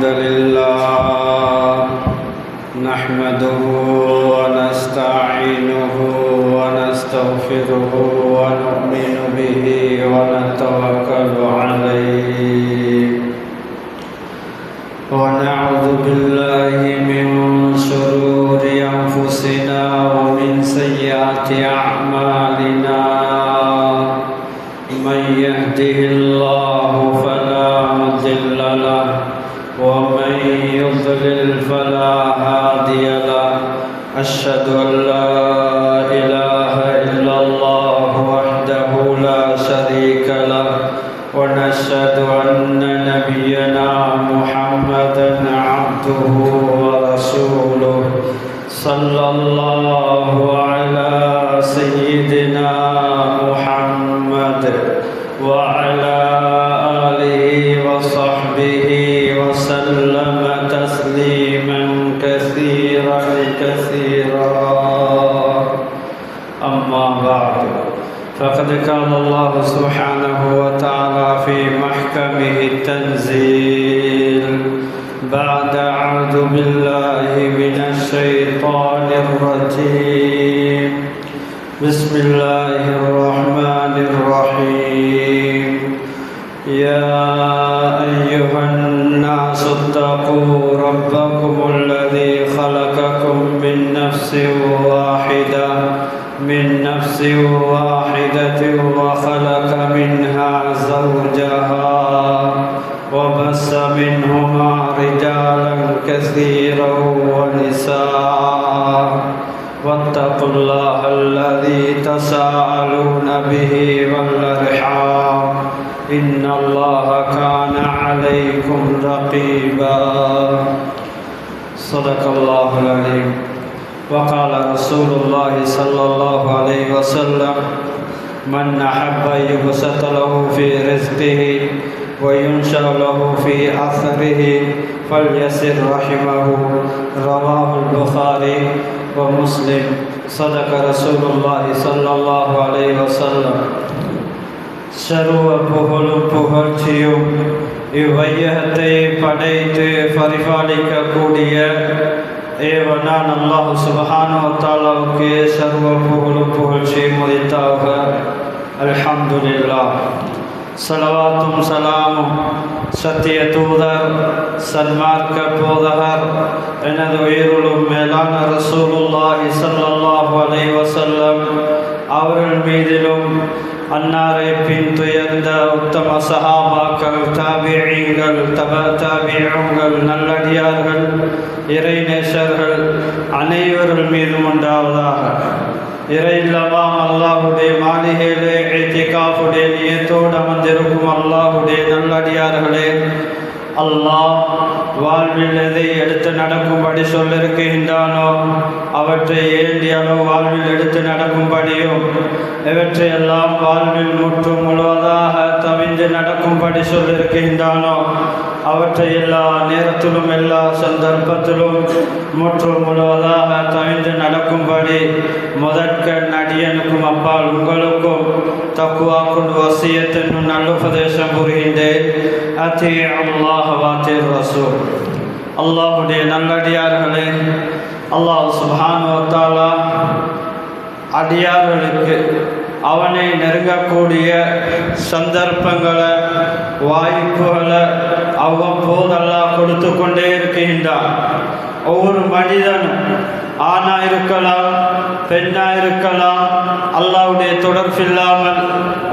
الحمد لله نحمده ونستعينه ونستغفره ونؤمن به ونتوكل عليه ونعوذ بالله من شرور أنفسنا ومن سيئات أعمالنا من يهده الله فلا مضل له ومن يضلل فلا هادي له أشهد أن لا إله إلا الله وحده لا شريك له ونشهد أن نبينا محمدا عبده ورسوله صلى الله على سيدنا محمد وعلى آله وصحبه وسلم تسليما كثيرا أما بعد فقد قال الله سبحانه وتعالى في محكمه التنزيل بعد أعوذ بالله من الشيطان الرجيم بسم الله الرحمن الرحيم يا أيها الناس اتقوا ربكم الذي خلقكم من نفس واحدة وخلق منها زوجها وبث منهما رجالا كثيرا ونساء واتقوا الله الذي تساءلون به والأرحام إن الله كان عليكم رقيبا صدق الله العظيم وقال رسول الله صلى الله عليه وسلم من أحب يبسط له في رزقه وينشر له في أثره فليسر رحمه رواه البخاري ومسلم صدق رسول الله صلى الله عليه وسلم சர்வ புகழும் புகழ்ச்சியும் இவ்வையகத்தை படைத்து பரிபாலிக்கக்கூடிய ஏவனான் அல்லாஹ் சுப்ஹானஹு வ தஆலாவுக்கு சர்வ புகழும் புகழ்ச்சியும் உரித்தாக. அல்ஹம்துலில்லாஹ். ஸலவாத்தும் ஸலாமும் சத்திய தூதர் சன்மார்க்க போதகர் எனது உயிருளும் மேலான ரசூலுல்லாஹி ஸல்லல்லாஹு அலைஹி வஸல்லம் அவர்கள் மீதிலும் அன்னாரை பின் துயர்ந்த உத்தம சஹாபாக்கள் தாபிஈன்கள் தாபிஊன்கள் நல்லடியார்கள் இறைநேசர்கள் அனைவர்கள் மீதும் உண்டாவதாக. இறையில்லமாம் அல்லாஹுடைய மாளிகையிலே இத்திகாஃபுடைய நியத்தோடு அமர்ந்திருக்கும் அல்லாஹுடைய நல்லடியார்களே, அல்லாஹ் வாழ்வில் எதை எடுத்து நடக்கும்படி சொல்லிருக்கின்றானோ அவற்றை ஏந்திய அளவு வாழ்வில் எடுத்து நடக்கும்படியும் எவற்றையெல்லாம் வாழ்வில் முற்றும் முழுவதாக தவிந்து நடக்கும்படி சொல்லிருக்கின்றானோ அவற்றை எல்லா நேரத்திலும் எல்லா சந்தர்ப்பத்திலும் முற்றும் முழுவதாக தவிந்து நடக்கும்படி முதற்க நடிகனுக்கும் அப்பால் உங்களுக்கும் தக்குவா கொண்டு வசியத்தின் நல்லுபதேசம் புரிகின்றேன். அதி அல்லாஹ் வாத்தி ரசூல். அல்லாஹுடைய நல்லடியார்களே, அல்லாஹ் சுப்ஹானஹு வ தஆலா அடியார்களுக்கு அவனை நெருங்கக்கூடிய சந்தர்ப்பங்களை வாய்ப்புகளை அவ்வப்போது அல்லாஹ் கொடுத்து கொண்டே இருக்கின்றான். ஒவ்வொரு மனிதனும் ஆணா இருக்கலாம் பெண்ணா இருக்கலாம், அல்லாஹ்வுடைய தொடர்பில்லாமல்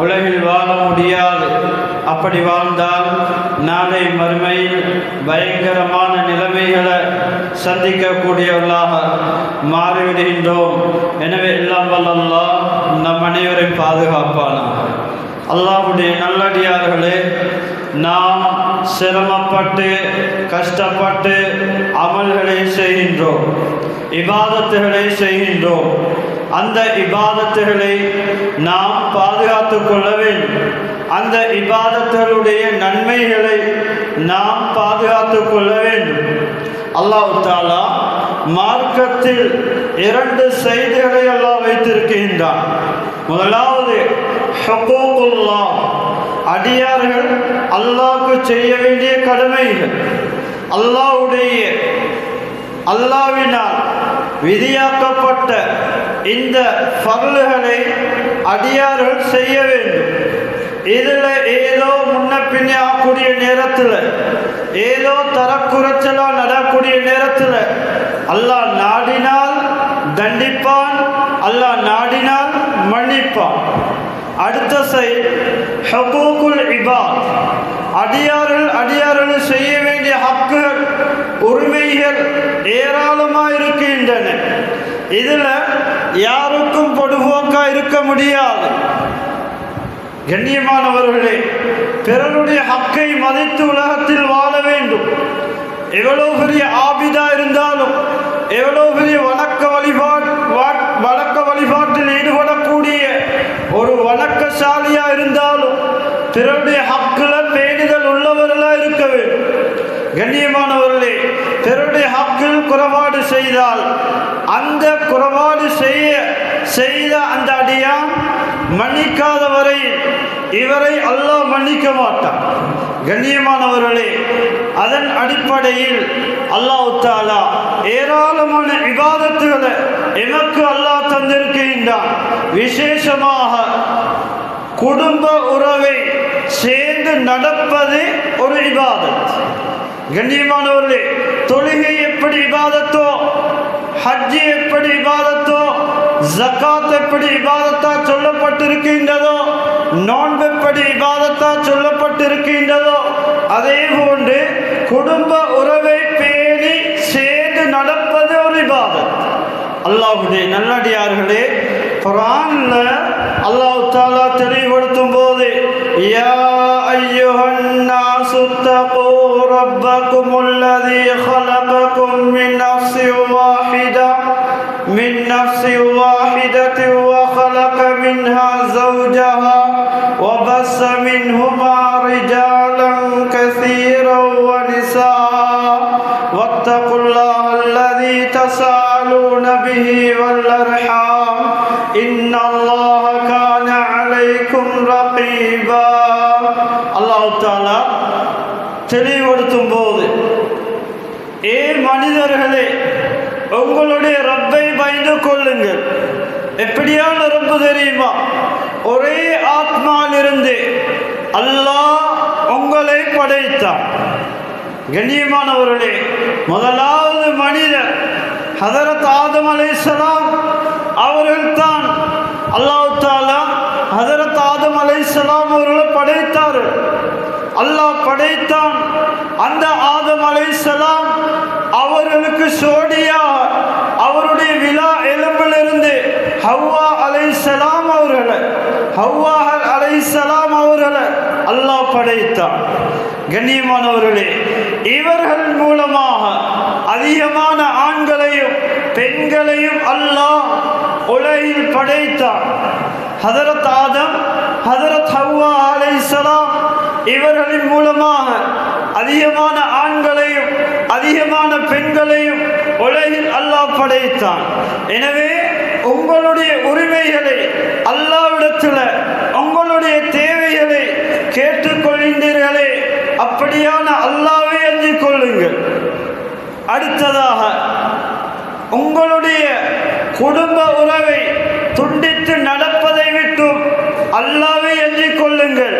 உலகில் வாழ முடியாது. அப்படி வாழ்ந்தால் நாளை மறுமையில் பயங்கரமான நிலைமைகளை சந்திக்கக்கூடியவர்களாக மாறிவிடுகின்றோம். எனவே எல்லாம் வல்ல அல்லாஹ் நம் அனைவரையும் பாதுகாப்பானாக. அல்லாஹ்வுடைய நல்லடியார்களே, நாம் சிரமப்பட்டு கஷ்டப்பட்டு அமல்களை செய்கின்றோம், இபாதத்துகளை செய்கின்றோம். அந்த இபாதத்துகளை நாம் பாதுகாத்து கொள்ள வேண்டும். அந்த இபாதத்துகளுடைய நன்மைகளை நாம் பாதுகாத்து கொள்ள வேண்டும். அல்லாஹ் தஆலா மார்க்கத்தில் இரண்டு செய்திகளை அல்லாஹ் வைத்திருக்கின்றான். முதலாவது ஹுகூகுல்லாஹ், அடியார்கள் அல்லாஹ்வுக்கு செய்ய வேண்டிய கடமைகள். அல்லாஹ்வினால் விதியாக்கப்பட்ட இந்த ஃபர்லுகளை அடியார்கள் செய்ய வேண்டும். இதில் ஏதோ முன்ன பின்னே ஆகக்கூடிய நேரத்தில், ஏதோ தரக்குறைச்சலாக நடக்கூடிய நேரத்தில் அல்லாஹ் நாடினால் தண்டிப்பான், அல்லாஹ் நாடினால் மன்னிப்பான். அடுத்த செயல் ஹுகூகுல் இபாத், அடியார்கள் செய்ய வேண்டிய ஹக்குகள், உரிமைகள் ஏராளமாக இருக்கின்றன. இதில் யாருக்கும் பொடுபோக்கா இருக்க முடியாது. கண்ணியமானவர்களே, பிறருடைய ஹக்கை மதித்து உலகத்தில் வாழ வேண்டும். எவ்வளவு பெரிய ஆபிதா இருந்தாலும், எவ்வளவு பெரிய வணக்க வழிபாட்டில் ஈடுபடக்கூடிய ஒரு வணக்கசாலியா இருந்தாலும் பிறருடைய ஹக்குல பேணுதல் உள்ளவர்களா இருக்க வேண்டும். கண்ணியமானவர்களே, பிறருடைய ஹக்கில் குறைபாடு செய்தால் அந்த குறைபாடு செய்த அந்த அடியான் மன்னிக்காத வரை இவரை அல்லாஹ் மன்னிக்க மாட்டான். கண்ணியமானவர்களே, அதன் அடிப்படையில் அல்லாஹ் தஆலா ஏராளமான இபாதத்துகளை எமக்கு அல்லாஹ் தந்திருக்கின்றான். விசேஷமாக குடும்ப உறவை சேர்ந்து நடப்பது ஒரு இபாதத். கண்ணியமானவர்களே, தொழுகை எப்படி இபாதத்தோ, ஹஜ்ஜி எப்படி இபாதத்தோ, ஜகாத் எப்படி இபாதத்தா சொல்லப்பட்டிருக்கின்றதோ, நோன்பு எப்படி இபாதத்தா சொல்லப்பட்டிருக்கின்றதோ, அதே போன்று குடும்ப உறவை பேணி சேர்ந்து நடப்பது ஒரு இபாதத். அல்லாஹ்வுடைய நல்லடியார்களே, குர்ஆன்ல அல்லாஹ் தஆலா தெளிவுபடுத்தும் போது யா அய்யுஹன் நாஸு தகூ ரப்பகுமுல்லதீ خلقكم من نفس واحدة وخلق منها زوجها وبث منهما رجالا كثيرا ونساء واتقوا الله الذي تساءلون به والأرحام إن الله كان عليكم رقيبا. الله تعالى தெளிவுபடுத்தும் போது, ஏ மனிதர்களே, உங்களுடைய ரப்பை பயந்து கொள்ளுங்கள். எப்படியான ரப்பு தெரியுமா? ஒரே ஆத்மாவிலிருந்து அல்லாஹ் உங்களை படைத்தான். கண்ணியமானவர்களே, முதலாவது மனிதர் ஹதரத் ஆதம் அலைஹிஸ்ஸலாம் அவர்கள்தான். அல்லாஹ் தஆலா ஹதரத் ஆதம் அலைஹிஸ்ஸலாம் அவர்களை படைத்தார். அல்லாஹ் படைத்தான். அந்த ஆதம் அலைஹிஸ்ஸலாம் அவர்களுக்கு சோடியா அவருடைய விலா எலும்பிலிருந்து ஹவ்வா அலைஹிஸ்ஸலாம் அவர்களை அல்லாஹ் படைத்தான். கண்ணியமானவர்களே, இவர்கள் மூலமாக அதிகமான ஆண்களையும் பெண்களையும் அல்லாஹ் உலகில் படைத்தான். ஹதரத் ஆதம், ஹதரத் ஹவ்வா அலைஹிஸ்ஸலாம் இவர்களின் மூலமாக அதிகமான ஆண்களையும் அதிகமான பெண்களையும் உலகில் அல்லாஹ் படைத்தான். எனவே உங்களுடைய உரிமைகளை அல்லாஹ்விடத்தில், உங்களுடைய தேவைகளை கேட்டுக்கொள்கின்றீர்களே, அப்படியான அல்லாஹ்வை அஞ்சிக் கொள்ளுங்கள். அடுத்ததாக, உங்களுடைய குடும்ப உறவை துண்டித்து நடப்பதை விட்டும் அல்லாஹ்வை அஞ்சிக் கொள்ளுங்கள்.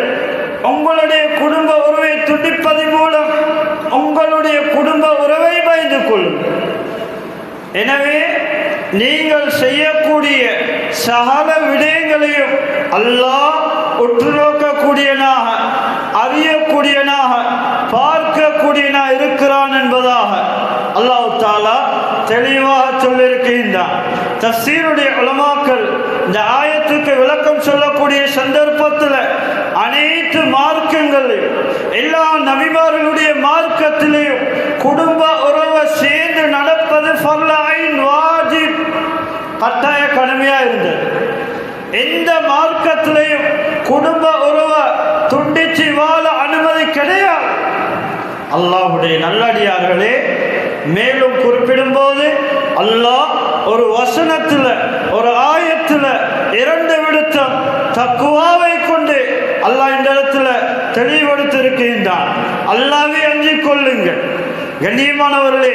உங்களுடைய குடும்ப உறவை துண்டிப்பதன் மூலம் உங்களுடைய குடும்ப உறவை பயந்து கொள்ளுங்கள். எனவே நீங்கள் செய்யக்கூடிய சகல விடயங்களையும் அல்லாஹ் உற்று நோக்கக்கூடியனாக, அறியக்கூடியனாக, பார்க்கக்கூடியனாக இருக்கிறான் என்பதாக அல்லாஹ் தஆலா தெளிவாக சொல்லியிருக்கின்றான். தஃசீருடைய உலமாக்கள் இந்த ஆயத்துக்கு விளக்கம் சொல்லக்கூடிய சந்தர்ப்பத்தில் அனைத்து மார்க்கங்களையும், எல்லா நபிமார்களுடைய மார்க்கத்திலேயும் குடும்ப உறவை சேர்ந்து நடப்பது ஃபர்ல ஐன், வாஜிப், கட்டாய கடமையாக இருந்தது. எந்த மார்க்கத்திலையும் குடும்ப உறவை துண்டிச்சு வாழ அனுமதி கிடையாது. அல்லாஹ்வுடைய நல்லடியார்களே, மேலும் குறிப்பிடும்போது அல்லாஹ் ஒரு வசனத்தில், ஒரு ஆயத்தில் 2 விடுத்தம் தக்குவாவை கொண்டு அல்லாஹ் இந்த இடத்துல தெளிவுபடுத்தியிருக்கின்றான். அல்லாஹ்வை அஞ்சிக் கொள்ளுங்கள். கண்ணியமானவர்களே,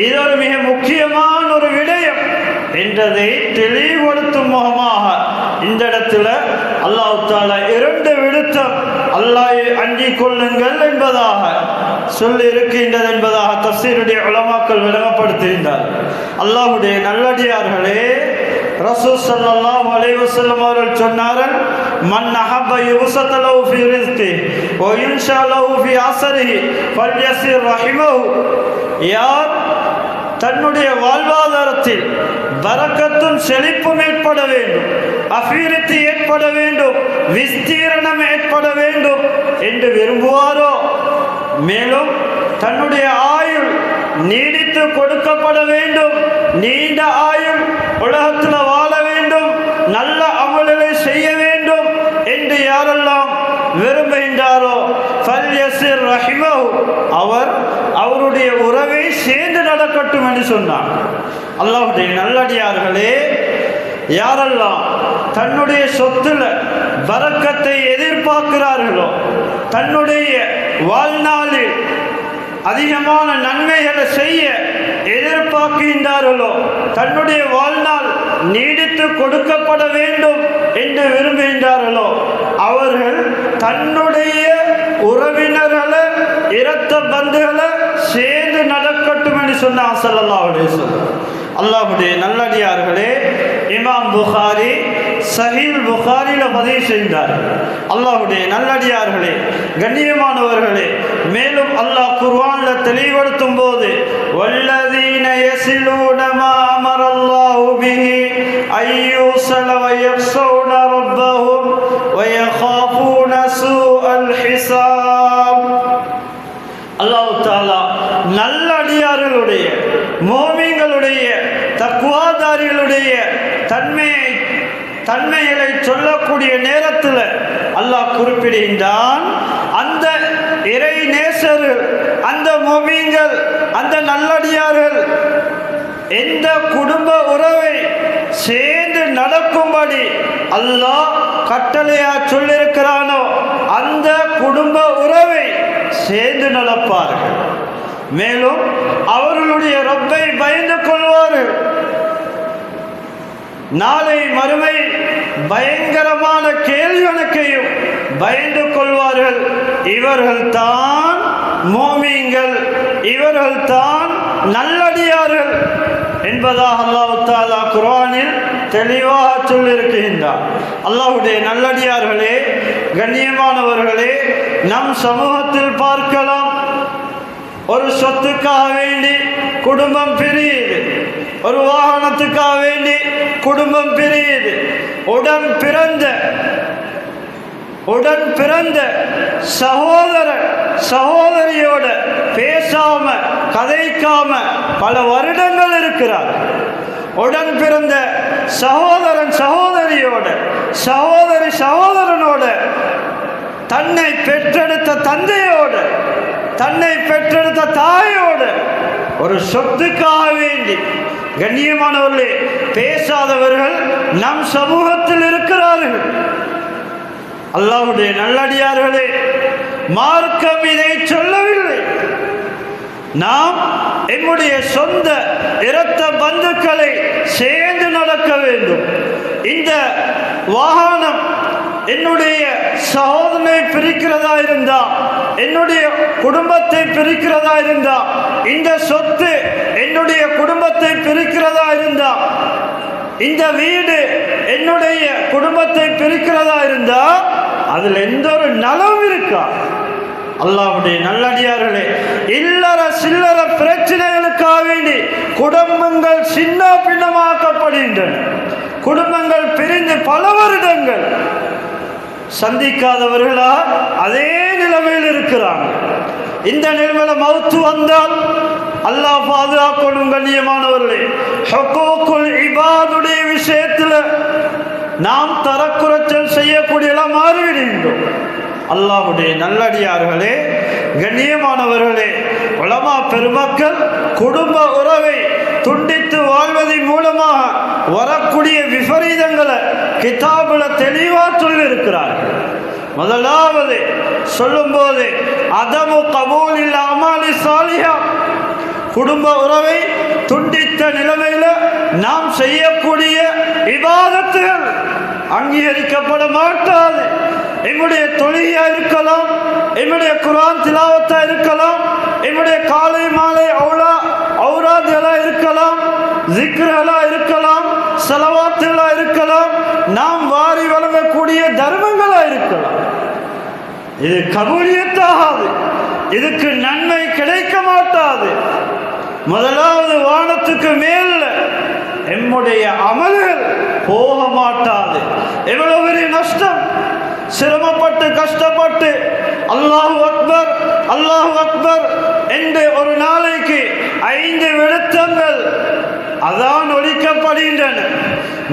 இது ஒரு மிக முக்கியமான ஒரு விடயம் என்றதை தெளிவுபடுத்தும் முகமாக இந்த இடத்துல அல்லாஹ் தஆலா 2 விழுத்தம் அல்லாஹ்வை அஞ்சிக் கொள்ளுங்கள் என்பதாக சொல்லி இருக்கின்றது என்பதாக தஃசீருடைய உலமாக்கள் விளங்கப்படுத்துகின்றார். அல்லாஹ்வுடைய நல்லடியார்களே, ரசூல் ஸல்லல்லாஹு அலைஹி வஸல்லம் அவர்கள் சொன்னார்கள், மன் அஹப்ப யுஸத லஹு ஃபீ ரிஸ்கி வ யுன்ஷா லஹு ஃபீ அஸரிஹி ஃபல்யஸிர் ரஹிமஹு. யார் தன்னுடைய வாழ்வாதாரத்தில் பரக்கத்தும் செழிப்பும் ஏற்பட வேண்டும், அபிவிருத்தி ஏற்பட வேண்டும், விஸ்தீரணம் ஏற்பட வேண்டும் என்று விரும்புவாரோ, மேலும் தன்னுடைய ஆயுள் நீடித்து கொடுக்கப்பட வேண்டும், நீண்ட ஆயுள் உலகத்தில் வாழ வேண்டும், நல்ல அமல்களை செய்ய வேண்டும் என்று யாரெல்லாம் விரும்புகின்றாரோ ஃபல்யஸிர் ரஹிமஹு, அவர் அவருடைய உறவை சேர்ந்து நடக்கட்டும் என்று சொன்னார். அல்லாஹ்வுடைய நல்லடியார்களே, யாரெல்லாம் தன்னுடைய சொத்துல பரக்கத்தை எதிர்பார்க்கிறார்களோ, தன்னுடைய வாழ்நாளில் அதிகமான நன்மைகளை செய்ய எதிர்பார்க்கின்றார்களோ, தன்னுடைய வாழ்நாள் நீடித்து கொடுக்கப்பட வேண்டும் என்று விரும்புகின்றார்களோ, அவர்கள் தன்னுடைய உறவினர்களை இரத்த பந்துகளை சேர்ந்து நடக்கட்டும் என்று சொன்னார் ஸல்லல்லாஹு அலைஹி வஸல்லம். அல்லாஹ்வுடைய நல்லடியார்களே, இமாம் புகாரி சஹீஹ் புகாரியில் பதிவு செய்தார். அல்லாஹ்வுடைய நல்லடியார்களே, கண்ணியமானவர்களே, மேலும் அல்லாஹ் குர்ஆனில் தெளிவுபடுத்தும் போது வல்லதீன யஸிலூன மா அமரல்லாஹு பிஹி அய்யூஸல வ யக்ஷௌன ரப்பஹும் வ யகாஃபூன சூஅல் ஹிசாப். அல்லாஹ் தஆலா நல்லடியார்களுடைய மோமின்களுடைய தக்வாதாரிகளுடைய தன்மைகளை சொல்லக்கூடிய நேரத்தில் அல்லாஹ் குறிப்பிடுகின்றான், அந்த இறை நேசர்கள், அந்த மோமின்கள், அந்த நல்லடியார்கள் எந்த குடும்ப உறவை சேர்ந்து நடக்கும்படி அல்லாஹ் கட்டளையா சொல்லியிருக்கிறானோ அந்த குடும்ப உறவை சேர்ந்து நடப்பார்கள். மேலும் அவர்களுடைய ரப்பை பயந்து கொள்வார்கள். நாளை மறுமை பயங்கரமான கேள்விகளுக்கையும் பயந்து கொள்வார்கள். இவர்கள் தான் மோமீன்கள், இவர்கள் தான் நல்லடியார்கள் என்பதாக அல்லாஹ் தஆலா குர்ஆனில் தெளிவாக சொல்லியிருக்கின்றார். அல்லாஹ்வுடைய நல்லடியார்களே, கண்ணியமானவர்களே, நம் சமூகத்தில் பார்க்கலாம், ஒரு சொத்துக்காக வேண்டி குடும்பம் பிரியுது, ஒரு வாகனத்துக்காக வேண்டி குடும்பம் பிரியுது. உடன் பிறந்த சகோதரன் சகோதரியோட பேசாம கதைக்காம பல வருடங்கள் இருக்கிறார். உடன் பிறந்த சகோதரன் சகோதரியோட, சகோதரி சகோதரனோட, தன்னை பெற்றெடுத்த தந்தையோட, தன்னை பெற்றெடுத்த தாயோட ஒரு சொத்துக்காக வேண்டி கண்ணியமானவர்களே பேசாதவர்கள் நம் சமூகத்தில் இருக்கிறார்கள். அல்லாஹ்வுடைய நல்லடியார்களே, மார்க்கம் இதை சொல்லவில்லை. நாம் என்னுடைய சொந்த இரத்த பந்துக்களை சேர்ந்து நடக்க வேண்டும். இந்த வாகனம் என்னுடைய சகோதரனை பிரிக்கிறதா இருந்தா, என்னுடைய குடும்பத்தை பிரிக்கிறதா இருந்தா, இந்த சொத்து என்னுடைய குடும்பத்தை பிரிக்கிறதா இருந்தா, இந்த வீடு என்னுடைய குடும்பத்தை பிரிக்கிறதா இருந்தா, அதில் எந்த ஒரு நலவும் இருக்கா? அல்லாஹ்வுடைய நல்லடியார்களே, இல்லற சில்லற பிரச்சனைகளுக்காக வேண்டி குடும்பங்கள் சின்ன பின்னமாக்கப்படுகின்றன. குடும்பங்கள் பிரிந்து பல வருடங்கள் சந்திக்காதவர்களா அதே நிலைமையில் இருக்கிறாங்க. இந்த நிலைமையில மௌத்து வந்தால் அல்லாஹ் பாதுகாக்கணும். கண்ணியமானவர்களே, ஹுக்கூக்குல் இபாதுடைய விஷயத்தில் நாம் தரக்குறைச்சல் செய்யக்கூடிய மாறிவிடுகின்றோம். அல்லாஹ்வுடைய நல்லடியார்களே, கண்ணியமானவர்களே, உலமா பெருமக்கள் குடும்ப உறவை துண்டித்து வாழ்வதன் மூலமாக வரக்கூடிய விபரீதங்களை கிதாபுல தெளிவாக சொல்லியிருக்கிறார்கள். முதலாவது சொல்லும் போது அதமு கபூலில் அமாலி சாலிஹா, குடும்ப உறவை துண்டித்த நிலைமையில் நாம் செய்யக்கூடிய இபாதத்துகள் அங்கீகரிக்கப்பட மாட்டாது. எம்முடைய தொழுகையா இருக்கலாம், எம்முடைய குர்ஆன் திலாவத்தா இருக்கலாம், எம்முடைய காலை மாலை ஔராதுகளா இருக்கலாம், ஜிக்ர்களா இருக்கலாம், ஸலவாத்துகளா இருக்கலாம், நாம் வாரி வழங்கக்கூடிய தர்மங்களா இருக்கலாம். இது கபூலியத்தாகாது, இதுக்கு நன்மை கிடைக்க மாட்டாது. முதலாவது வானத்துக்கு மேல் எம்முடைய அமல்கள் போக மாட்டாது. எவ்வளவு பெரிய நஷ்டம்! சிரமப்பட்டு கஷ்டப்பட்டு அல்லாஹு அக்பர் அல்லாஹு அக்பர் என்று ஒரு நாளைக்கு 5 விழுத்தங்கள் அதான் ஒலிக்கப்படுகின்றன.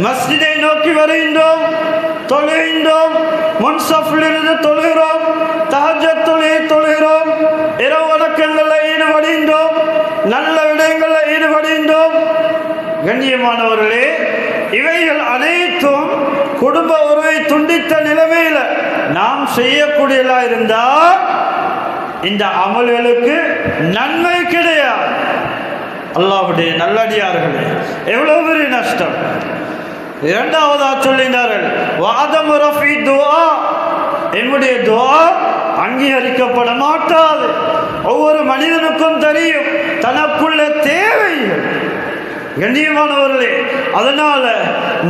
மஸ்ஜிதை நோக்கி வருகின்றோம், தொழுகின்றோம், முன்சஃபிலிருந்து தொழுகிறோம், தஹஜ்ஜத் தொழுகிறோம், இரவு வணக்கங்களில் ஈடுபடுகின்றோம், நல்ல விடயங்களில் ஈடுபடுகின்றோம். கண்ணியமானவர்களே, இவைகள் அனைத்தும் குடும்ப உறவை துண்டித்த நிலைமையில் நாம் செய்யக்கூடியதா இருந்தால் இந்த அமல்களுக்கு நன்மை கிடையாது. அல்லாஹ்வுடைய நல்லடியார்களே, எவ்வளவு பெரிய நஷ்டம்! இரண்டாவதா சொல்லினார்கள், வாதம் ரஃபி துஆ, என்னுடைய துஆ அங்கீகரிக்கப்பட மாட்டாது. ஒவ்வொரு மனிதனுக்கும் தெரியும் தனக்குள்ள தேவைகள். கண்ணியமானவர்களே, அதனால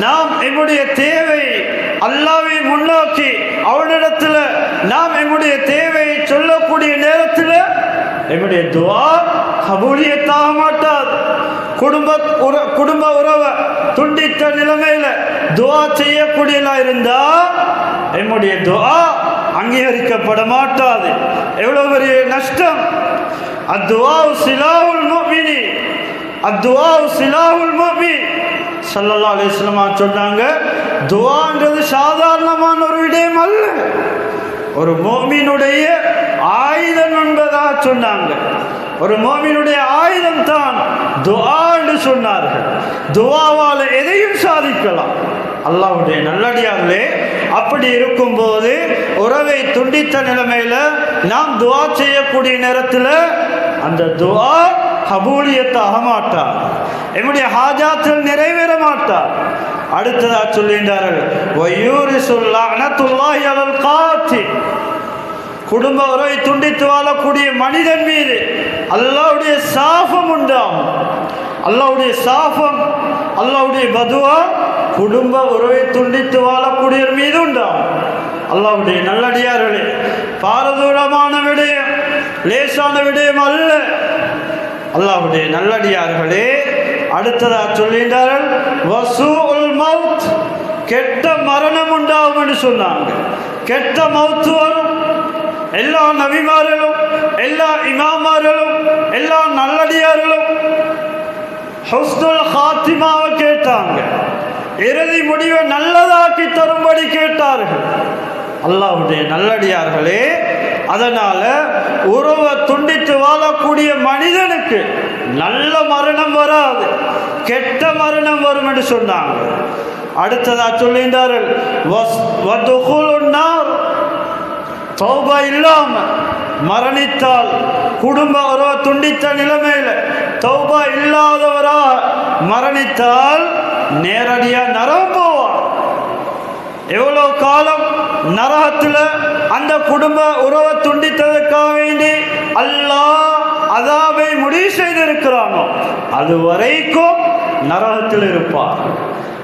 நாம் எம்முடைய தேவை அல்லாஹ்வை முன்னோக்கி அவனிடத்தில் நாம் எம்முடைய தேவையை சொல்லக்கூடிய நேரத்தில் எம்முடைய துஆ கபூலியத்தாக மாட்டாது. குடும்ப உறவை துண்டித்த நிலைமையில் துஆ செய்யக்கூடியதா இருந்தால் எம்முடைய துஆ அங்கீகரிக்கப்பட மாட்டாது. எவ்வளவு பெரிய நஷ்டம்! அத்துஆ சிலாஹுல் முஃமினி, அத்துஆ சிலாஹுல் முஃமின் ஸல்லல்லாஹு அலைஹி வஸல்லம் சொன்னாங்க, துஆன்றது சாதாரணமான ஒரு விடயம் அல்ல, ஒரு முஃமினுடைய ஆயுதம் என்பதாக சொன்னாங்க. ஒரு முஃமினுடைய ஆயுதம் தான் துஆ என்று சொன்னார்கள். துஆவால் எதையும் சாதிக்கலாம். அல்லாஹ்வுடைய நல்லடியார்களே, அப்படி இருக்கும்போது உறவை துண்டித்த நிலைமையில் நாம் துஆ செய்யக்கூடிய நேரத்தில் அந்த துஆ கபூலியத்தாக மாட்டார், என்னுடைய ஹாஜாத்தில் நிறைவேற மாட்டார். அடுத்ததாக சொல்கின்றார்கள், வயூரிசுல் லஅனத்துல்லாஹி அலல் காத்தில், குடும்ப உறவை துண்டித்து வாழக்கூடிய மனிதன் மீது அல்லாஹ்வுடைய சாபம் உண்டாகும். அல்லாஹ்வுடைய சாபம், அல்லாஹ்வுடைய பதுவா குடும்ப உறவை துண்டித்து வாழக்கூடிய மீது உண்டாகும். அல்லாஹ்வுடைய நல்லடியார்களே, பாரதூரமான விடயம், லேசான விடயம் அல்ல. அல்லாஹ்வுடைய நல்லடியார்களே, அடுத்ததாக சொல்கின்றார்கள், வசூஉல் மவுத், கெட்ட மரணம் உண்டாகும் என்று சொன்னாங்க. கெட்ட மவுத்து வரும். எல்லா நபிமார்களும், எல்லா இமாமார்களும், எல்லா நல்லடியார்களும் ஹுஸ்னுல் ஹாத்திமாவை கேட்டாங்க, இறுதி முடிவை நல்லதாக்கி தரும்படி கேட்டார்கள். அல்லாஹ்வுடைய நல்லடியார்களே, அதனால உறவை துண்டித்து வாழக்கூடிய மனிதனுக்கு நல்ல மரணம் வராது, கெட்ட மரணம் வரும் என்று சொன்னாங்க. அடுத்ததா சொல்கின்றார்கள், தௌபா இல்லாம மரணித்தால், குடும்ப உறவை துண்டித்த நிலைமையில் தௌபா இல்லாதவராக மரணித்தால் நேரடியாக நரகம் போவார். எவ்வளோ காலம் நரகத்தில் அந்த குடும்ப உறவை துண்டித்ததற்காக வேண்டி அல்லாஹ் அதாபை முடிவு செய்திருக்கிறானோ அது வரைக்கும் நரகத்தில் இருப்பார்.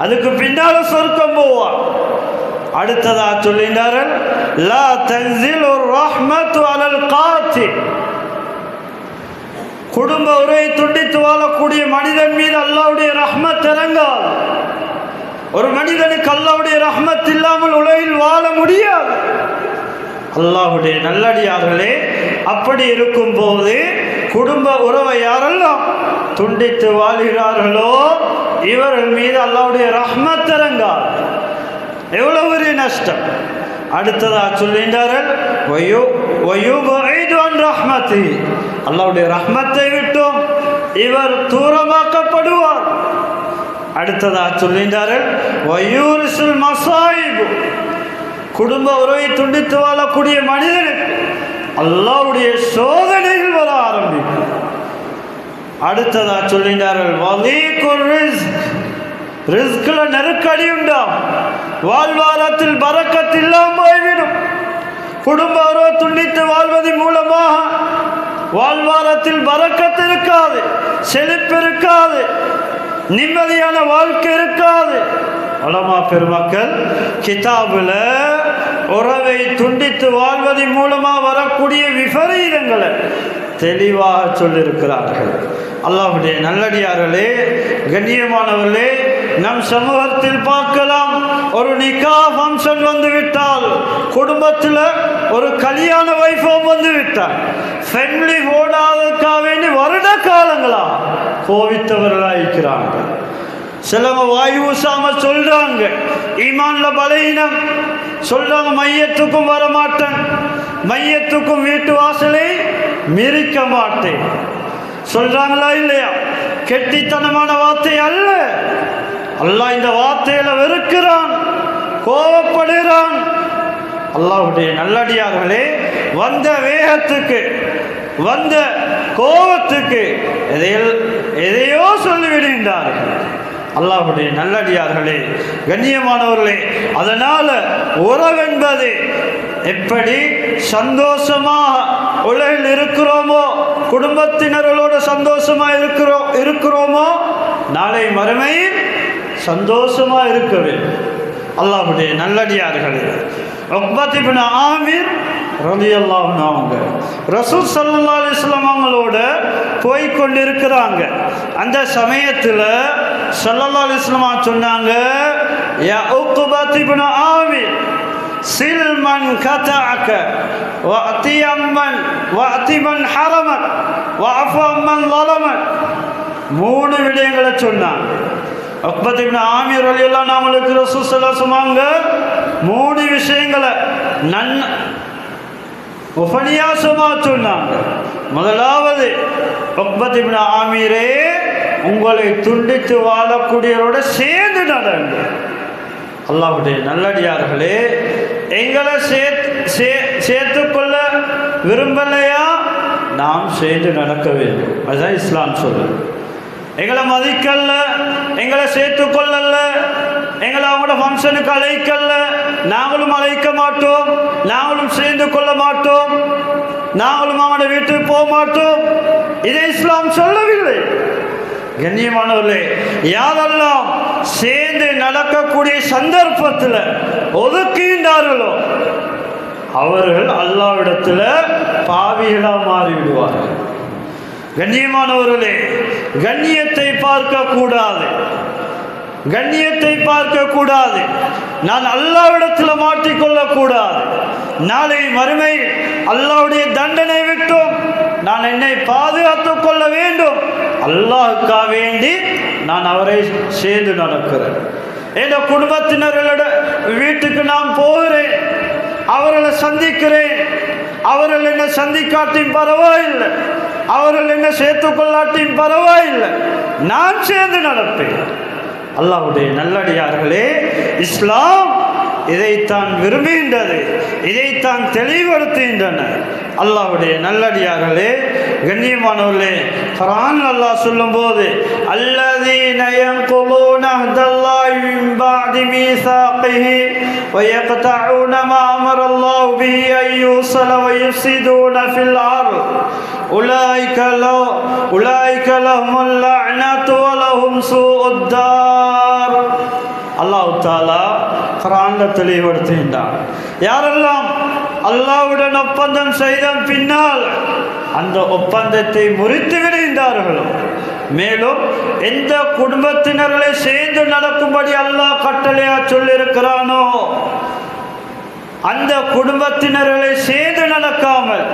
அதுக்கு பின்னால சொர்க்கம் போவார். அடுத்ததா சொல்லினார்கள், லா தன்சிலு ரஹ்மத்து அலல் காத்தில், குடும்ப உறவை துண்டித்து வாழக்கூடிய மனிதன் மீது அல்லாஹ்வுடைய ரஹ்மத் இறங்காது. ஒரு மனிதனுக்கு அல்லாஹ்வுடைய ரஹ்மத் இல்லாமல் உலகில் வாழ முடியாது. அல்லாஹ்வுடைய நல்லடியார்களே, அப்படி இருக்கும்போது குடும்ப உறவை யாரெல்லாம் துண்டித்து வாழ்கிறார்களோ இவர்கள் மீது அல்லாஹ்வுடைய ரஹ்மத் இறங்காது. எவ்வளவு பெரிய நஷ்டம்! அடுத்ததா சொல்கின்றார்கள், அல்லாஹ்வுடைய ரஹ்மத்தை விட்டும் இவர் தூரமாக்கப்படுவார். அடுத்ததா சொல்கின்றார்கள், வயூரிசுல் மசாயிபு, குடும்ப உறவை துண்டித்து வாழக்கூடிய மனிதனுக்கு அல்லாஹ்வுடைய சோதனைகள் வர ஆரம்பிக்கும். அடுத்ததா சொல்லினார்கள் வலீகுர் ரிஸ்க், ரிஸ்க்ல நெருக்கடி உண்டாம், வாழ்வாரத்தில் பரக்கத் இல்லாமல் போய்விடும். குடும்ப உறவை துண்டித்து வாழ்வதன் மூலமாக வாழ்வாரத்தில் பரக்கத் இருக்காது, செழிப்பு இருக்காது, நிம்மதியான வாழ்க்கை இருக்காது. உலமா பெருமக்கள் கிதாபுல உறவை துண்டித்து வாழ்வதன் மூலமாக வரக்கூடிய விபரீதங்களை தெளிவாக சொல்லியிருக்கிறார்கள். அல்லாஹ்வுடைய நல்லடியார்களே, கண்ணியமானவர்களே, நம் சமூகத்தில் பார்க்கலாம், ஒரு நிக்கா ஃபங்க்ஷன் வந்து விட்டால், குடும்பத்தில் ஒரு கல்யாண வைபவம் வந்து விட்டால், ஃபேமிலி ஓடாததுக்காக வேண்டி வருட காலங்களா கோவித்தவர்களாக சிலவங்க வாய் ஊசாம சொல்றாங்க, ஈமான்ல பலகீனம் சொல்றாங்க, மையத்துக்கும் வரமாட்டேன், மையத்துக்கும் வீட்டு வாசலை மிரிக்க மாட்டேன் சொல்றாங்களா இல்லையா? கெட்டித்தனமான வார்த்தை அல்ல. அல்லாஹ் இந்த வார்த்தையில வெறுக்கிறான், கோபப்படுகிறான். அல்லாஹ்வுடைய நல்லடியார்களே, வந்த வேகத்துக்கு, வந்த கோபத்துக்கு எதையோ சொல்லிவிடுகின்றார்கள். அல்லாஹ்வுடைய நல்லடியார்களே, கண்ணியமானவர்களே, அதனால உறவென்பது எப்படி சந்தோஷமாக உலகில் இருக்கிறோமோ, குடும்பத்தினர்களோடு சந்தோஷமாக இருக்கிறோமோ, நாளை மறுமையில் சந்தோஷமாக இருக்க வேண்டும். அல்லாஹ்வுடைய நல்லடியார்களே, உக்பத் இப்னு ஆமிர் ரலியல்லாஹு அன்ஹு அவங்க ரசூல் ஸல்லல்லாஹு அலைஹி வஸல்லம் அவங்களோட போய் கொண்டிருக்கிறாங்க. அந்த சமயத்தில் ஸல்லல்லாஹு அலைஹி வஸல்லம் சொன்னாங்க, யா உக்பத் இப்னு ஆமிர் சில்மன் கதஅக வஅதிமன் ஹரமக் வஅஃபமன் ஸலமக். 3 விடயங்களை சொன்னாங்க. உக்பத் இப்னு ஆமிர் ரலியல்லாஹு அன்ஹு அவங்களுக்கு ரசூல் ஸல்லல்லாஹு அலைஹி வஸல்லம் 3 விஷயங்களை உபநியாசமாக சொன்னாங்க. முதலாவது, உக்பத் இப்னு ஆமீரே, உங்களை துண்டித்து வாழக்கூடியவரோட சேர்ந்து நடங்க. அல்லாஹ்வுடைய நல்லடியார்களே, எங்களை சேர்த்துக்கொள்ள விரும்பலையா, நாம் சேர்ந்து நடக்க வேண்டும். அதுதான் இஸ்லாம் சொல்லுது. எங்களை மதிக்கல்ல, எங்களை சேர்த்துக்கொள்ளல, எங்களை அவங்களோட ஃபங்க்ஷனுக்கு அழைக்கல்ல, நாங்களும் அழைக்க மாட்டோம், நாங்களும் சேர்ந்து கொள்ள மாட்டோம், நாங்களும் அவங்களோட வீட்டுக்கு போக மாட்டோம். இதை இஸ்லாம் சொல்லவில்லை. கண்ணியமானவர்களே, யாரெல்லாம் சேர்ந்து நடக்கக்கூடிய சந்தர்ப்பத்தில் ஒதுக்குகின்றார்களோ அவர்கள் அல்லாஹ்விடத்தில் பாவிகளாக மாறிவிடுவார்கள். கண்ணியமானவர்களே, கண்ணியத்தை பார்க்க கூடாது, கண்ணியத்தை பார்க்க கூடாது. நான் அல்லாஹ்விடத்தில் மாட்டிக்கொள்ளக்கூடாது. நாளை மறுமை அல்லாஹ்வுடைய தண்டனை விட்டோம் நான் என்னை பாதுகாத்துக் கொள்ள வேண்டும். அல்லாஹ்வுக்காக வேண்டி நான் அவரை சேர்ந்து நடக்கிறேன். என் குடும்பத்தினர்களோட வீட்டுக்கு நான் போகிறேன், அவர்களை சந்திக்கிறேன். அவர்கள் என்ன சந்திக்காட்டியும் பரவாயில்லை, அவர்கள் என்ன சேர்த்துக்கொள்ளாட்டியும் பரவாயில்லை, நான் சேர்ந்து நடப்பேன். அல்லாஹ்வுடைய நல்லடியார்களே, இஸ்லாம் இதைத்தான் விரும்புகின்றது, இதைத்தான் தெளிவுபடுத்துகின்றன. அல்லாஹ்வுடைய நல்லடியார்களே, கண்ணியமானவர்களே, குர்ஆன் அல்லாஹ் சொல்லும்போது, அல்லதீன யன்குலூன அஹ்தல்லாஹி மின் பஅதி மீசாகிஹி வ யக்தஊன மா அமரல்லாஹு பிஹி அன் யூஸல வ யுஃஸிதூன ஃபில் அர்த் உலாயிக லஹுமுல் லஅனத்து வ லஹும் சூஉத் தார். அல்லாஹ் தஆலா குர்ஆன்ல தெளிவுபடுத்துகின்றான். யாரெல்லாம் அல்லாஹ்வுடன் ஒப்பந்தம் செய்த பின்னால் அந்த ஒப்பந்தத்தை முறித்து விடுகின்றார்களோ, மேலும் எந்த குடும்பத்தினர்களை சேர்ந்து நடக்கும்படி அல்லாஹ் கட்டளையா சொல்லியிருக்கிறானோ அந்த குடும்பத்தினர்களை சேர்ந்து நடக்காமல்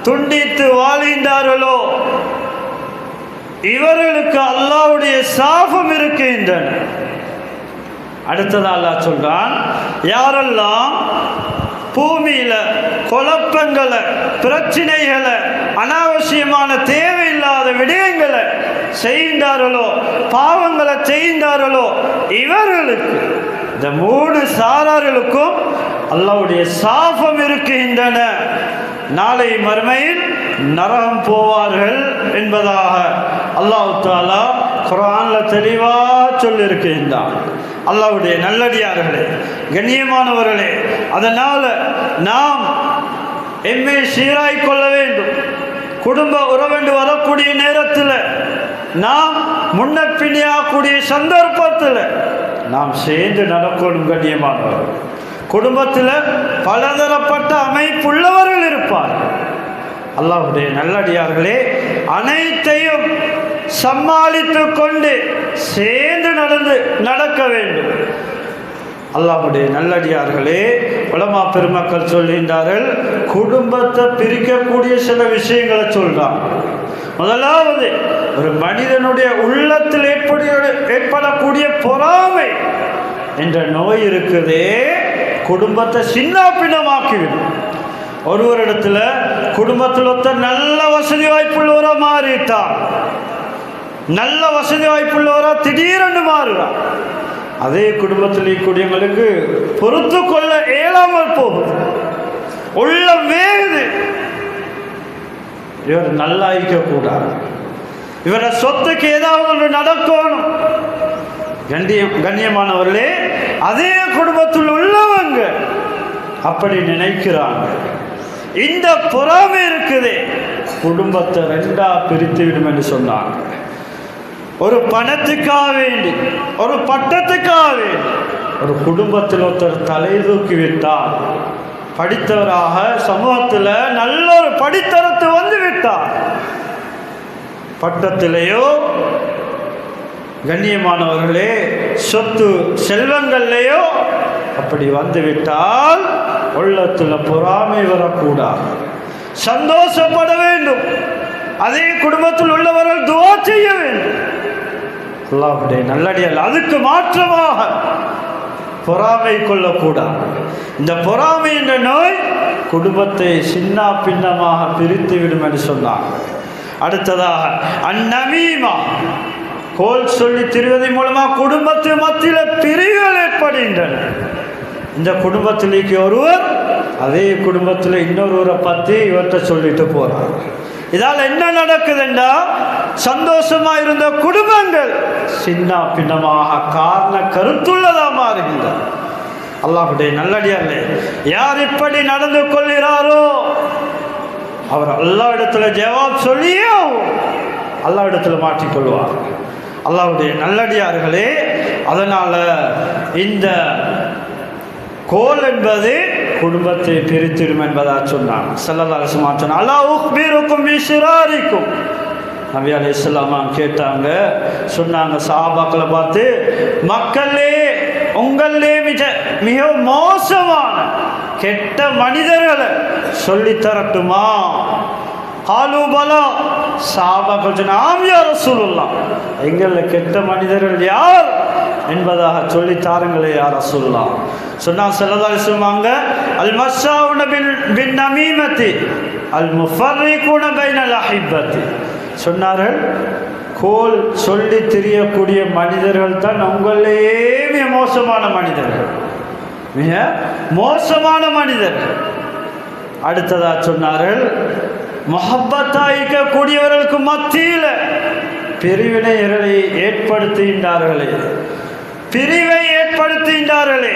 துண்டித்து வாழ்கின்றார்களோ இவர்களுக்கு அல்லாஹ்வுடைய சாபம் இருக்கின்றன. அடுத்தது அல்லாஹ் சொல்றான், யாரெல்லாம் பூமியில குழப்பங்களை, பிரச்சனைகளை, அனாவசியமான தேவையில்லாத விடயங்களை செய்கின்றார்களோ, பாவங்களை செய்கின்றார்களோ இவர்களுக்கு, இந்த 3 சாரார்களுக்கும் அல்லாஹ்வுடைய சாபம் இருக்கின்றன. நாளை மறுமையில் நரகம் போவார்கள் என்பதாக அல்லாஹ் தஆலா குர்ஆன்ல தெளிவா சொல்லியிருக்கின்றான். அல்லாஹ்வுடைய நல்லடியார்களே, கண்ணியமானவர்களே, அதனால் நாம் எம்மை சீராய் கொள்ள வேண்டும். குடும்ப உறவென்று வரக்கூடிய நேரத்தில், நாம் முன்ன பின்னியாகக்கூடிய சந்தர்ப்பத்தில் நாம் சேர்ந்து நடக்கணும். கண்ணியமானவர்கள், குடும்பத்தில் பலதரப்பட்ட அமைப்புள்ளவர்கள் இருப்பார்கள். அல்லாஹ்வுடைய நல்லடியார்களே, அனைத்தையும் சமாளித்து கொண்டு சேர்ந்து நடக்க வேண்டும். அல்லாஹ்வுடைய நல்லடியார்களே, உலமா பெருமக்கள் சொல்கின்றார்கள், குடும்பத்தை பிரிக்கக்கூடிய சில விஷயங்களை சொல்றாங்க. முதலாவது, ஒரு மனிதனுடைய உள்ளத்தில் ஏற்படக்கூடிய பொறாமை என்ற நோய் இருக்குதே, குடும்பத்தை சின்ன பின்னமாக்கிவிடும். ஒருவரிடத்துல குடும்பத்தில் ஒருத்தர் நல்ல வசதி வாய்ப்புள்ளவரா மாறிட்டார், நல்ல வசதி வாய்ப்புள்ளவரா திடீரென்று மாறுறார். அதே குடும்பத்தில் இருக்கக்கூடியவங்களுக்கு பொறுத்து கொள்ள இயலாமல் போகுது, உள்ளம் வேகுது. இவர் நல்லா இருக்கக்கூடாது, இவர சொத்துக்கு ஏதாவது ஒன்று நடக்கணும். கண்ணியமானவர்களே, அதே குடும்பத்தில் உள்ளவங்க அப்படி நினைக்கிறாங்க. இந்த பொறாமை இருக்குதே, குடும்பத்தை ரெண்டா பிரித்து விடும் என்று சொன்னாங்க. ஒரு பணத்துக்காக வேண்டி, ஒரு பட்டத்துக்காக வேண்டி ஒரு குடும்பத்தில் ஒருத்தர் தலை தூக்கி விட்டார், படித்தவராக சமூகத்தில் நல்ல ஒரு படித்தரத்து வந்து விட்டார், பட்டத்திலேயோ கண்ணியமானவர்களே சொத்து செல்வங்கள்லேயோ அப்படி வந்து விட்டால் உள்ளத்தில் பொறாமை வரக்கூடாது, சந்தோஷப்பட வேண்டும். அதே குடும்பத்தில் உள்ளவர்கள் துஆ செய்ய வேண்டும். அல்லாஹ்வுடைய நல்லடியார்கள், அதுக்கு மாற்றமாக பொறாமை கொள்ளக்கூடாது. இந்த பொறாமை என்ற நோய் குடும்பத்தை சின்ன பின்னமாக பிரித்து விடும் என்று சொன்னாங்க. அடுத்ததாக அந்நமீமா, கோல் சொல்லி திரிவதன் மூலமாக குடும்பத்து மத்தியில் பிரிவுகள் ஏற்படுகின்றன. இந்த குடும்பத்திலேக்கு ஒருவர் அதே குடும்பத்தில் இன்னொருவரை பற்றி இவர்கிட்ட சொல்லிட்டு போறார். இதால் என்ன நடக்குதுண்டா, சந்தோஷமா இருந்த குடும்பங்கள் சின்ன பின்னமாக காரண கருத்துள்ளதா மாறுகின்றன. அல்லாஹ்வுடைய நல்லடியார்களே, யார் இப்படி நடந்து கொள்கிறாரோ அவர் அல்லாஹ் இடத்துல ஜவாப் சொல்லியோ அல்லாஹ் இடத்துல மாற்றிக்கொள்வார். அல்லாஹ்வுடைய நல்லடியார்களே, அதனால இந்த கோல் என்பது குடும்பத்தை பிரித்திடும் என்பதா சொன்னாங்க. ஸல்லல்லாஹு அலைஹி வஸல்லம் சொன்னாங்க, அலா உக்பிருக்கும் பிஷிராரிக்கும். நபி அலைஹிஸ்ஸலாம் கேட்டாங்க, சொன்னாங்க சஹாபாக்களை பார்த்து, மக்களே உங்களே மிக மோசமான கெட்ட மனிதர்களை சொல்லி தரட்டுமா? காலூபலா, சஹாபாக்கள் சொன்னாங்க, ஆம் யா ரசூலுல்லாஹ், எங்களில் கெட்ட மனிதர்கள் யார் என்பதாக சொல்லி தாருங்களே யா ரசூலுல்லாஹ். சொன்னாங்க ஸல்லல்லாஹு அலைஹி வஸல்லம், அல் மஸ்ஸாவுன பின் நமீமத்தி அல் முஃபர்ரிகுன பைனல் அஹிப்பத்தி. சொன்னார்கள், கோல் சொல்லி தெரியக்கூடிய மனிதர்கள் தான் உங்களே மிக மோசமான மனிதர்கள், மிக மோசமான மனிதர்கள். அடுத்ததா சொன்னார்கள், முஹப்பத்தாயிக்கக்கூடியவர்களுக்கு மத்தியில் பிரிவினைகளை ஏற்படுத்துகின்றார்களே, பிரிவை ஏற்படுத்துகின்றார்களே,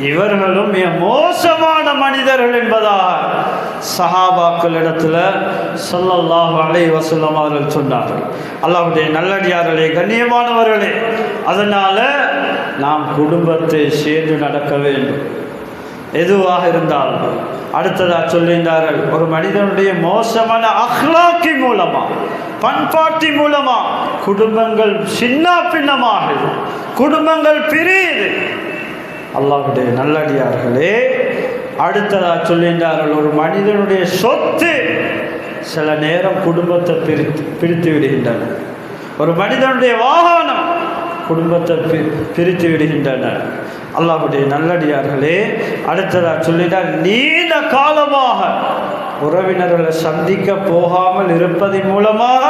இவர்களும் மிக மோசமான மனிதர்கள் என்பதாக சஹாபாக்களிடத்தில் ஸல்லல்லாஹு அலைஹி வஸல்லம் அவர்கள் சொன்னார்கள். அல்லாஹ்வுடைய நல்லடியார்களே, கண்ணியமானவர்களே, அதனால் நாம் குடும்பத்தை சேர்ந்து நடக்க வேண்டும் எதுவாக இருந்தாலும். அடுத்ததாக சொல்லுகின்றார்கள், ஒரு மனிதனுடைய மோசமான அஹ்லாக்கி மூலமா, பண்பாட்டி மூலமா குடும்பங்கள் சின்ன பின்னமாக, குடும்பங்கள் பிரியுது. அல்லாஹ்வுடைய நல்லடியார்களே, அடுத்ததாக சொல்லுகின்றார்கள், ஒரு மனிதனுடைய சொத்து சில நேரம் குடும்பத்தை பிரித்து விடுகின்றன. ஒரு மனிதனுடைய வாகனம் குடும்பத்தை பிரித்து விடுகின்றன. அல்லாஹ்வுடைய நல்லடியார்களே, அடுத்ததாக சொல்லிட்டார், நீண்ட காலமாக உறவினர்களை சந்திக்க போகாமல் இருப்பதன் மூலமாக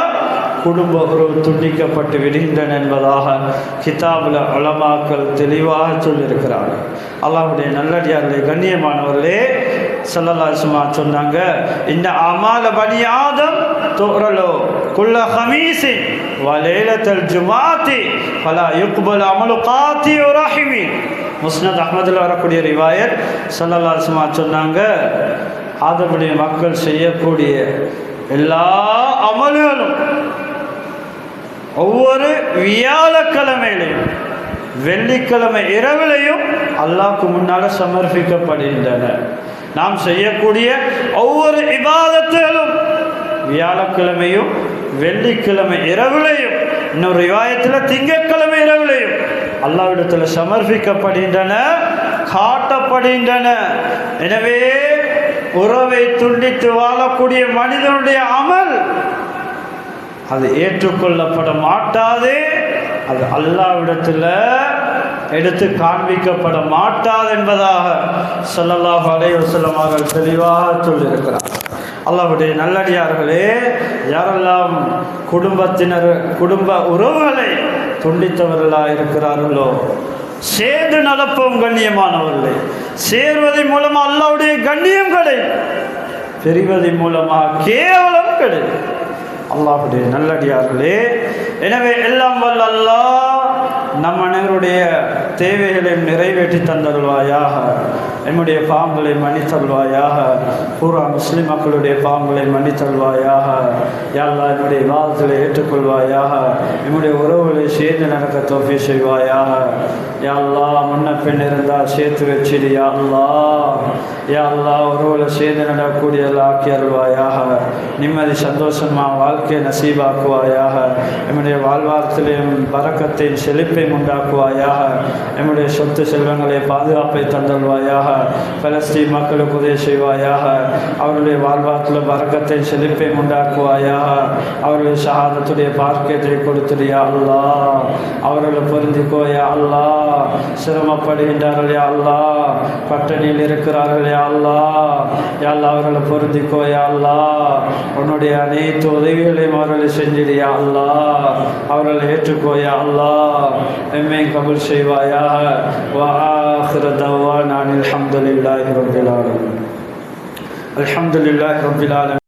குடும்ப உறவு துண்டிக்கப்பட்டு விடுகின்றன என்பதாக கிதாபுல உலமாக்கள் தெளிவாக சொல்லியிருக்கிறார்கள். அல்லாஹ்வுடைய நல்லடியார்களே, கண்ணியமானவர்களே, ஸல்லல்லாஹு அலைஹி வஸல்லம் சொன்னாங்க, இந்த அமால பனி ஆதம் துரலோ குல்ல ஹமீஸின் வ லைலத்தல் ஜுமாத்தி ஃபலா யுக்பல் அமலு காத்தி ரஹிமி. முஸ்னத் அஹ்மதில் வரக்கூடிய ரிவாயத் ஸல்லல்லாஹு அலைஹி வஸல்லம் சொன்னாங்க, ஆதமுடைய மக்கள் செய்யக்கூடிய எல்லா அமல்களும் ஒவ்வொரு வியாழக்கிழமையிலையும் வெள்ளிக்கிழமை இரவிலையும் அல்லாஹ்வுக்கு முன்னால் சமர்ப்பிக்கப்படுகின்றன. நாம் செய்யக்கூடிய ஒவ்வொரு இபாதத்துகளும் வியாழக்கிழமையும் வெள்ளிக்கிழமை இரவிலையும், இன்னொரு ரிவாயத்தில் திங்கட்கிழமை இரவிலையும் அல்லாஹ்விடத்தில் சமர்ப்பிக்கப்படுகின்றன, காட்டப்படுகின்றன. எனவே உறவை துண்டித்து வாழக்கூடிய மனிதனுடைய அமல் அது ஏற்றுக்கொள்ளப்பட மாட்டாது, அது அல்லாஹ்விடத்தில் எடுத்து காண்பிக்கப்பட மாட்டாது என்பதாக ஸல்லல்லாஹு அலைஹி வஸல்லம் அவர்கள் தெளிவாக சொல்லியிருக்கிறார். அல்லாஹ்வுடைய நல்லடியார்களே, யாரெல்லாம் குடும்ப உறவுகளை துண்டித்தவர்களாக இருக்கிறார்களோ, சேர்ந்து நடப்போம் கண்ணியமானவர்களே. சேர்வதன் மூலமாக அல்லாஹ்வுடைய கண்ணியம் கிடைக்கும், பிரிவதன் மூலமாக கேவலம் கிடைக்கும். அல்லாஹ்வுடைய நல்லடியார்களே, எனவே எல்லாம் வல்ல அல்லாஹ் நம் அனைவருடைய தேவைகளையும் நிறைவேற்றி தந்தருள்வாயாக, நம்முடைய பாவங்களை மன்னித்தருள்வாயாக, பூரா முஸ்லிம் மக்களுடைய பாவங்களை மன்னித்தருள்வாயாக. யா அல்லாஹ் என்னுடைய இபாதத்தை ஏற்றுக்கொள்வாயாக, நம்முடைய உறவுகளை சேர்ந்து நடக்க தௌஃபீக் செய்வாயாக. யா அல்லாஹ் முன்ன பெண் இருந்தால் சேர்த்து வச்சிடு யா அல்லாஹ். யா அல்லாஹ் உறவுகளை சேர்ந்து நடக்கக்கூடிய ஆக்கி அருள்வாயாக. நிம்மதி சந்தோஷமாக வாழ்க்கையை நசீபாக்குவாயாக. நம்முடைய வாழ்வாரத்திலையும் பரக்கத்தையும் செழிப்பையும் உண்டாக்குவாயாக. நம்முடைய சொத்து செல்வங்களை பாதுகாப்பை தந்தல்வாயாக. பலஸ்தீன் மக்களுக்கு உதவி செய்வாயாக. அவருடைய வாழ்வாரத்தில் பரக்கத்தை செழிப்பை உண்டாக்குவாயாக. அவருடைய ஷஹாதத்துடைய பாக்கியத்தை கொடுத்துறியா அல்லாஹ். அவர்களை பொருந்திக்கோயா அல்லாஹ். சிரமப்படுகின்றார்கள் யா அல்லாஹ், பட்டணியில் இருக்கிறார்கள் யா அல்லாஹ். யா அல்லாஹ் அவர்களை பொருந்திக்கோயா அல்லாஹ். உன்னுடைய அனைத்து உதவிகளையும் அவர்களை செஞ்சிடியா அல்லாஹ். அவர்களை ஏற்றுக்கோயா அல்லாஹ். எம்மை கபூல் செய்வாயாக. வ ஆகிரு தஅவானா அல்ஹம்துலில்லாஹி ரப்பில் ஆலமீன். அல்ஹம்துலில்லாஹி ரப்பில் ஆலமீன்.